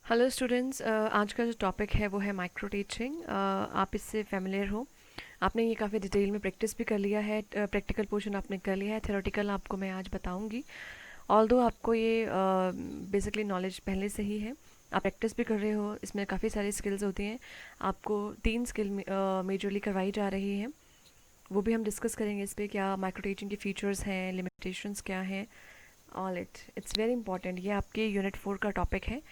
Hello students, आज का जो टॉपिक है वो है माइक्रो टीचिंग। आप इससे फेमिलियर हो। आपने ये काफ़ी डिटेल में प्रैक्टिस भी कर लिया है। प्रैक्टिकल पोर्शन आपने कर लिया है। थ्योरेटिकल आपको मैं आज बताऊंगी। ऑल्दो आपको ये बेसिकली नॉलेज पहले से ही है, आप प्रैक्टिस भी कर रहे हो। इसमें काफ़ी सारी स्किल्स होती हैं। आपको 3 स्किल मेजरली करवाई जा रही हैं। वो भी हम डिस्कस करेंगे इस पर, क्या माइक्रो टीचिंग के फीचर्स हैं, लिमिटेशंस क्या हैं। All it's very important. ये आपके यूनिट 4 का टॉपिक है।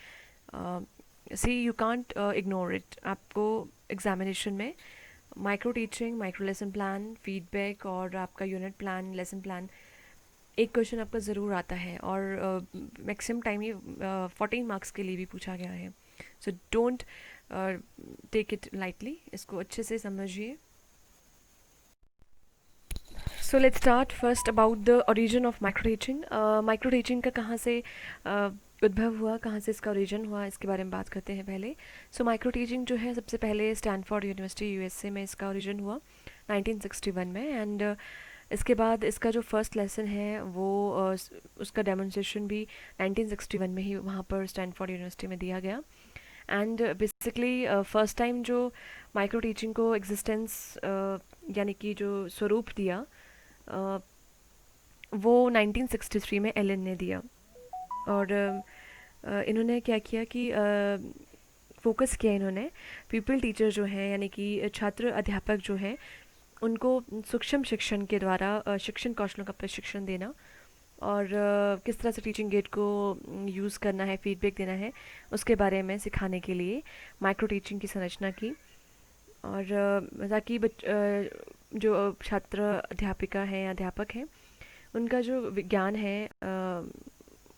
सी यू कांट इग्नोर इट। आपको एग्जामिनेशन में micro teaching, micro lesson plan, feedback और आपका यूनिट प्लान, लेसन प्लान, एक क्वेश्चन आपका ज़रूर आता है। और मैक्सिमम टाइम ये 14 मार्क्स के लिए भी पूछा गया है। So don't take it lightly, इसको अच्छे से समझिए। So let's start first about the origin of micro teaching. Micro teaching का कहाँ से उद्भव हुआ, कहाँ से इसका ओरिजिन हुआ, इसके बारे में बात करते हैं पहले। सो माइक्रो टीचिंग जो है सबसे पहले स्टैनफोर्ड यूनिवर्सिटी यूएसए में इसका ओरिजिन हुआ 1961 में। एंड इसके बाद इसका जो फर्स्ट लेसन है वो उसका डेमोन्स्ट्रेशन भी 1961 में ही वहाँ पर स्टैनफोर्ड यूनिवर्सिटी में दिया गया। एंड बेसिकली फर्स्ट टाइम जो माइक्रो टीचिंग को एग्जिस्टेंस यानी कि जो स्वरूप दिया, अ, वो 1963 में एलन ने दिया। और इन्होंने क्या किया कि फोकस किया इन्होंने पीपल टीचर जो हैं, यानी कि छात्र अध्यापक जो हैं, उनको सूक्ष्म शिक्षण के द्वारा शिक्षण कौशलों का प्रशिक्षण देना और किस तरह से टीचिंग एड को यूज़ करना है, फीडबैक देना है, उसके बारे में सिखाने के लिए माइक्रो टीचिंग की संरचना की। और ताकि जो छात्र अध्यापिका हैं, अध्यापक हैं, उनका जो विज्ञान है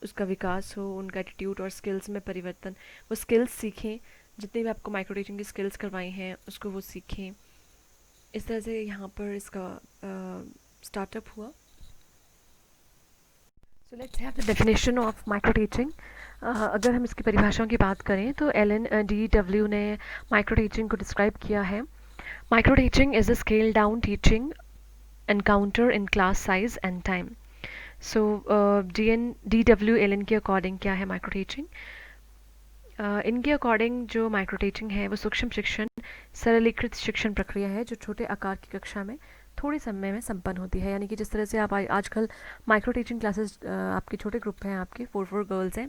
उसका विकास हो, उनका एटीट्यूड और स्किल्स में परिवर्तन, वो स्किल्स सीखें। जितने भी आपको माइक्रो टीचिंग की स्किल्स करवाई हैं उसको वो सीखें। इस तरह से यहाँ पर इसका स्टार्टअप हुआ। So let's have the definition of micro teaching. अगर हम इसकी परिभाषाओं की बात करें तो LNDW ने माइक्रो टीचिंग को डिस्क्राइब किया है। Micro teaching is a scale down teaching encounter in class size and time. So DN DW LN के अकॉर्डिंग क्या है माइक्रो टीचिंग? इनके अकॉर्डिंग जो माइक्रो टीचिंग है वो सूक्ष्म शिक्षण, सरलीकृत शिक्षण प्रक्रिया है जो छोटे आकार की कक्षा में थोड़े समय में संपन्न होती है। यानी कि जिस तरह से आप आजकल माइक्रो टीचिंग क्लासेस, आपके छोटे ग्रुप हैं, आपके 4 गर्ल्स हैं,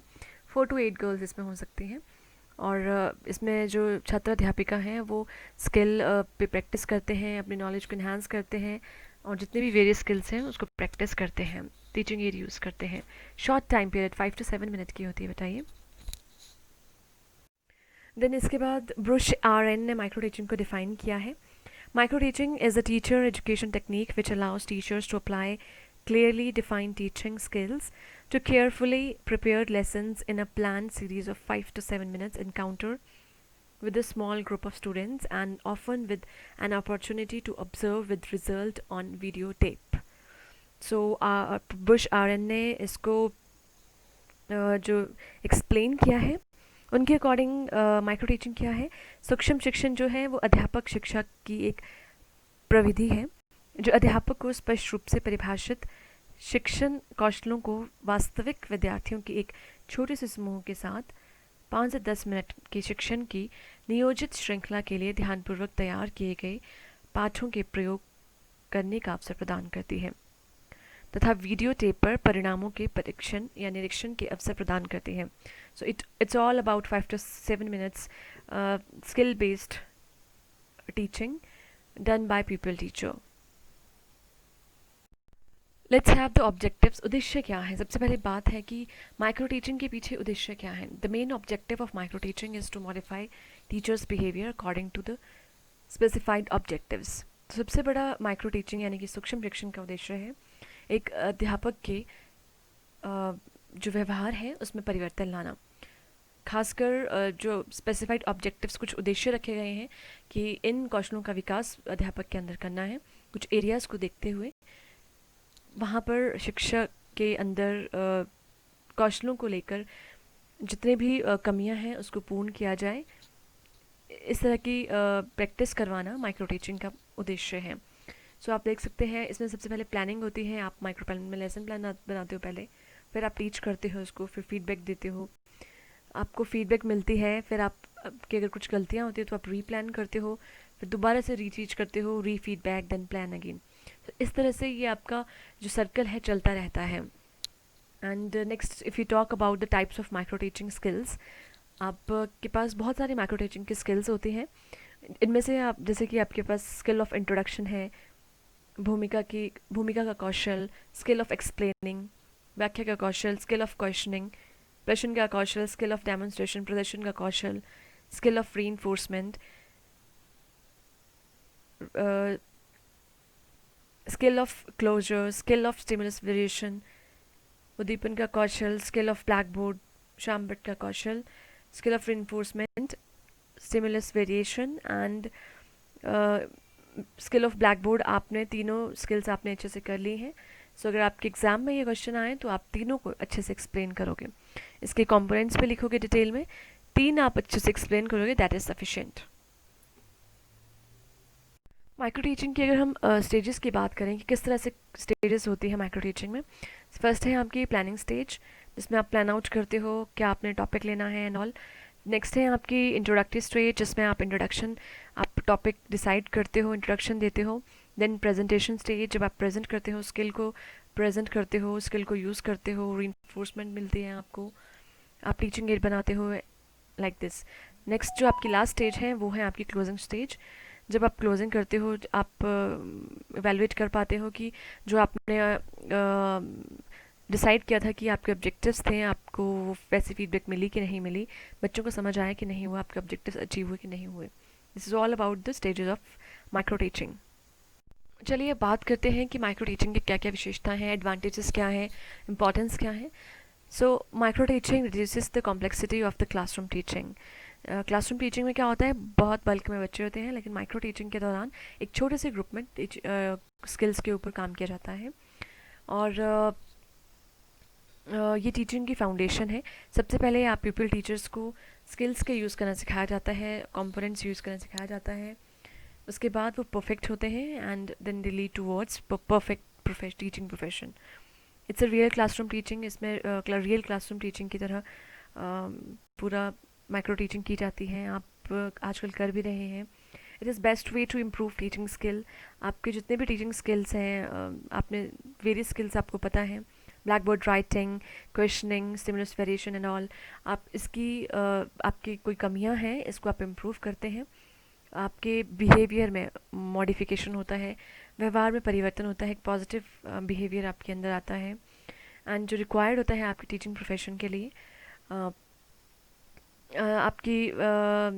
4 to 8 गर्ल्स इसमें हो सकती हैं। और इसमें जो छात्र अध्यापिका हैं वो स्किल पे प्रैक्टिस करते हैं, अपनी नॉलेज को इन्हांस करते हैं और जितने भी वेरियस स्किल्स हैं उसको प्रैक्टिस करते हैं, टीचिंग एड यूज़ करते हैं। Short time period 5 to 7 minute की होती है। बताइए। देन इसके बाद ब्रुश RN ने माइक्रो टीचिंग को डिफाइन किया है। Micro teaching is a teacher education technique which allows teachers to apply clearly defined teaching skills to carefully prepared lessons in a planned series of 5 to 7 minutes encounter with a small group of students and often with an opportunity to observe with result on videotape. So Bush RN ने इसको जो explain किया है, उनके according micro teaching क्या है? सूक्ष्म शिक्षण जो है वो अध्यापक शिक्षा की एक प्रविधि है जो अध्यापक को स्पष्ट रूप से परिभाषित शिक्षण कौशलों को वास्तविक विद्यार्थियों की एक छोटे से समूह के साथ 5 से 10 मिनट के शिक्षण की नियोजित श्रृंखला के लिए ध्यानपूर्वक तैयार किए गए पाठों के प्रयोग करने का अवसर प्रदान करती है तथा वीडियो टेप पर परिणामों के परीक्षण या निरीक्षण के अवसर प्रदान करती है। So it's all about 5 to 7 minutes skill based teaching done by pupil teacher. Let's have the objectives. उद्देश्य क्या है? सबसे पहले बात है कि माइक्रो टीचिंग के पीछे उद्देश्य क्या है। The main objective of micro teaching is to modify teachers behaviour according to the specified objectives. तो सबसे बड़ा माइक्रो टीचिंग यानी कि सूक्ष्म शिक्षण का उद्देश्य है एक अध्यापक के जो व्यवहार है उसमें परिवर्तन लाना। खासकर जो स्पेसिफाइड ऑब्जेक्टिव्स, कुछ उद्देश्य रखे गए हैं कि इन कौशलों का विकास अध्यापक के अंदर करना है। कुछ एरियाज़ को देखते हुए वहाँ पर शिक्षा के अंदर कौशलों को लेकर जितने भी कमियां हैं उसको पूर्ण किया जाए, इस तरह की प्रैक्टिस करवाना माइक्रो टीचिंग का उद्देश्य है। सो आप देख सकते हैं इसमें सबसे पहले प्लानिंग होती है। आप माइक्रो प्लान में लेसन प्लान बनाते हो पहले, फिर आप टीच करते हो उसको, फिर फीडबैक देते हो, आपको फीडबैक मिलती है, फिर आप की अगर कुछ गलतियाँ होती है तो आप रीप्लान करते हो, फिर दोबारा से रीटीच करते हो, री फीडबैक देन प्लान अगेन। तो इस तरह से ये आपका जो सर्कल है चलता रहता है। And next if you talk about the types of micro teaching skills, आपके पास बहुत सारी माइक्रो टीचिंग की स्किल्स होती हैं। इनमें से आप जैसे कि आपके पास स्किल ऑफ इंट्रोडक्शन है, भूमिका का कौशल, स्किल ऑफ एक्सप्लेनिंग, व्याख्या का कौशल, स्किल ऑफ क्वेश्चनिंग, प्रश्न का कौशल, स्किल ऑफ डेमोन्स्ट्रेशन, प्रदर्शन का कौशल, skill of reinforcement, skill of closure, skill of stimulus variation, उद्दीपन का कौशल, स्किल ऑफ ब्लैक बोर्ड, शामबट का कौशल, skill of reinforcement, stimulus variation and skill of black board. आपने तीनों स्किल्स आपने अच्छे से कर ली हैं। सो अगर आपके एग्ज़ाम में ये क्वेश्चन आए तो आप तीनों को अच्छे से एक्सप्लेन करोगे, इसके कंपोनेंट्स पे लिखोगे डिटेल में, तीन आप अच्छे से एक्सप्लेन करोगे, that is sufficient. Micro teaching की अगर हम स्टेजेस की बात करें कि किस तरह से स्टेजेस होती है माइक्रो टीचिंग में, फर्स्ट है आपकी प्लानिंग स्टेज, जिसमें आप प्लान आउट करते हो क्या आपने टॉपिक लेना है एंड ऑल। नेक्स्ट है आपकी इंट्रोडक्टरी स्टेज, जिसमें आप इंट्रोडक्शन, आप टॉपिक डिसाइड करते हो, इंट्रोडक्शन देते हो। देन प्रेजेंटेशन स्टेज, जब आप प्रेजेंट करते हो, स्किल को प्रेजेंट करते हो, स्किल को यूज़ करते हो, रीइंफोर्समेंट मिलती है आपको, आप टीचिंग एड बनाते हो, लाइक दिस। नेक्स्ट जो आपकी लास्ट स्टेज है वो है आपकी क्लोजिंग स्टेज। जब आप क्लोजिंग करते हो, आप इवेलुएट कर पाते हो कि जो आपने डिसाइड किया था कि आपके ऑब्जेक्टिव्स थे, आपको वैसी फीडबैक मिली कि नहीं मिली, बच्चों को समझ आया कि नहीं हुआ, आपके ऑब्जेक्टिव्स अचीव हुए कि नहीं हुए। This is all about the stages of micro teaching. चलिए बात करते हैं कि माइक्रो टीचिंग की क्या क्या विशेषताएं हैं, एडवांटेजेस क्या हैं, इंपॉर्टेंस क्या है। So micro teaching reduces the complexity of the classroom teaching. Classroom teaching में क्या होता है, बहुत बल्क में बच्चे होते हैं, लेकिन माइक्रो टीचिंग के दौरान एक छोटे से ग्रुप में स्किल्स के ऊपर काम किया जाता है। और ये टीचिंग की फाउंडेशन है। सबसे पहले आप पीपल टीचर्स को स्किल्स के यूज़ करना सिखाया जाता है, कंपोनेंट्स यूज़ करना सिखाया जाता है। उसके बाद वो परफेक्ट होते हैं and then they lead towards perfect teaching profession. It's a real classroom teaching. इसमें रियल क्लासरूम टीचिंग की तरह पूरा माइक्रो टीचिंग की जाती है, आप आजकल कर भी रहे हैं। It is best way to improve teaching skill. आपके जितने भी टीचिंग स्किल्स हैं, आपने वेरियस स्किल्स आपको पता है, black board writing, questioning, stimulus variation and all, आप इसकी आपकी कोई कमियां हैं इसको आप इम्प्रूव करते हैं। आपके बिहेवियर में मॉडिफिकेशन होता है, व्यवहार में परिवर्तन होता है, एक पॉजिटिव बिहेवियर आपके अंदर आता है एंड जो रिक्वायर्ड होता है आपकी टीचिंग प्रोफेशन के लिए। आपकी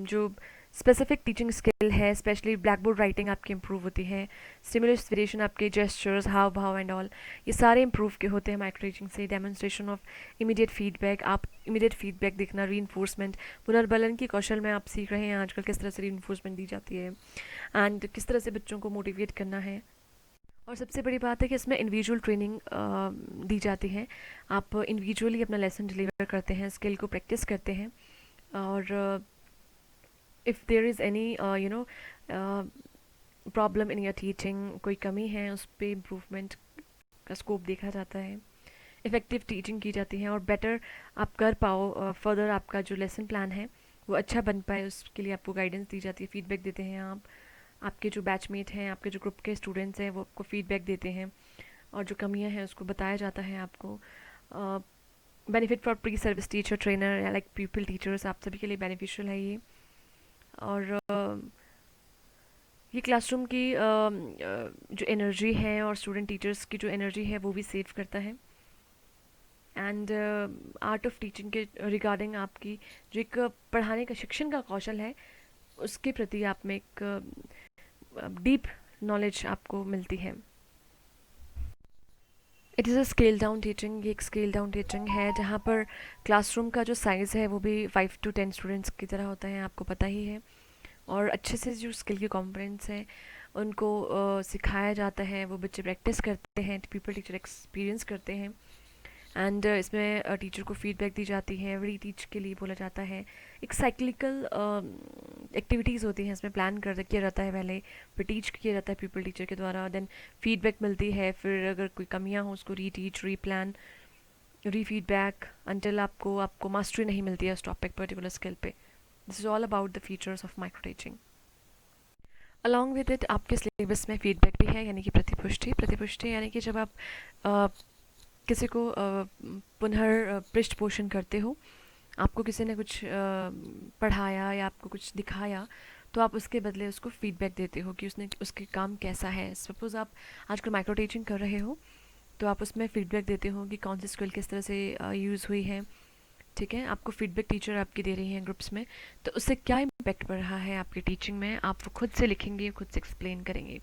जो स्पेसिफिक टीचिंग स्किल है, स्पेशली ब्लैक बोर्ड राइटिंग आपकी इम्प्रूव होती है, स्टिमुलस वेरिएशन, आपके जेस्चर्स, हाव भाव एंड ऑल, ये सारे इम्प्रूव के होते हैं माइक्रो टीचिंग से। डेमोन्स्ट्रेशन ऑफ इमीडिएट फीडबैक, आप इमीडिएट फीडबैक देखना, रीइंफोर्समेंट, पुनर्बलन की कौशल में आप सीख रहे हैं आजकल किस तरह से रीइंफोर्समेंट दी जाती है एंड किस तरह से बच्चों को मोटिवेट करना है। और सबसे बड़ी बात है कि इसमें इंडिविजुअल ट्रेनिंग दी जाती है, आप इंडिविजुअली अपना लेसन डिलीवर करते हैं, स्किल को प्रैक्टिस करते हैं। और if there is any problem in your teaching, कोई कमी है, उस पर इम्प्रूवमेंट का स्कोप देखा जाता है, इफ़ेक्टिव टीचिंग की जाती है और बेटर आप कर पाओ, फर्दर आपका जो लेसन प्लान है वो अच्छा बन पाए, उसके लिए आपको गाइडेंस दी जाती है, फीडबैक देते हैं आप, आपके जो बैचमेट हैं, आपके जो ग्रुप के स्टूडेंट्स हैं वो आपको फीडबैक देते हैं और जो कमियां हैं उसको बताया जाता है आपको। Benefit for pre service teacher, trainer या लाइक पीपल टीचर्स, आप सभी के लिए बेनिफिशियल है ये। और ये क्लासरूम की जो एनर्जी है और स्टूडेंट टीचर्स की जो एनर्जी है वो भी सेव करता है। एंड आर्ट ऑफ टीचिंग के रिगार्डिंग आपकी जो एक पढ़ाने का शिक्षण का कौशल है उसके प्रति आप में एक डीप नॉलेज आपको मिलती है। It is a scale down teaching. ये एक स्केल डाउन टीचिंग है जहाँ पर क्लासरूम का जो साइज़ है वो भी 5 to 10 स्टूडेंट्स की तरह होता है, आपको पता ही है। और अच्छे से जो स्किल के कॉम्पोनेंट्स हैं उनको सिखाया जाता है, वो बच्चे प्रैक्टिस करते हैं, पीपल टीचर एक्सपीरियंस करते हैं एंड इसमें टीचर को फीडबैक दी जाती है, री टीच के लिए बोला जाता है। एक साइक्लिकल एक्टिविटीज़ होती हैं, इसमें प्लान कर किया जाता है, पहले फिर टीच किया जाता है पीपल टीचर के द्वारा, देन फीडबैक मिलती है, फिर अगर कोई कमियां हो उसको री टीच, री प्लान री फीडबैक अंटिल आपको मास्टरी नहीं मिलती है उस टॉपिक पर्टिकुलर स्किल पे. This is all about the features of micro teaching. Along with it आपके सिलेबस में फीडबैक भी है, यानी कि प्रतिपुष्टि यानी कि जब आप अ, किसी को पुनः पृष्ठ पोषण करते हो, आपको किसी ने कुछ पढ़ाया या आपको कुछ दिखाया, तो आप उसके बदले उसको फीडबैक देते हो कि उसने उसके काम कैसा है. सपोज़ आप आजकल माइक्रो टीचिंग कर रहे हो, तो आप उसमें फीडबैक देते हो कि कौन सी स्किल किस तरह से यूज़ हुई है. ठीक है, आपको फीडबैक टीचर आपकी दे रही हैं ग्रुप्स में, तो उससे क्या इम्पैक्ट पड़ रहा है आपकी टीचिंग में, आप वो खुद से लिखेंगे, खुद से एक्सप्लेन करेंगे.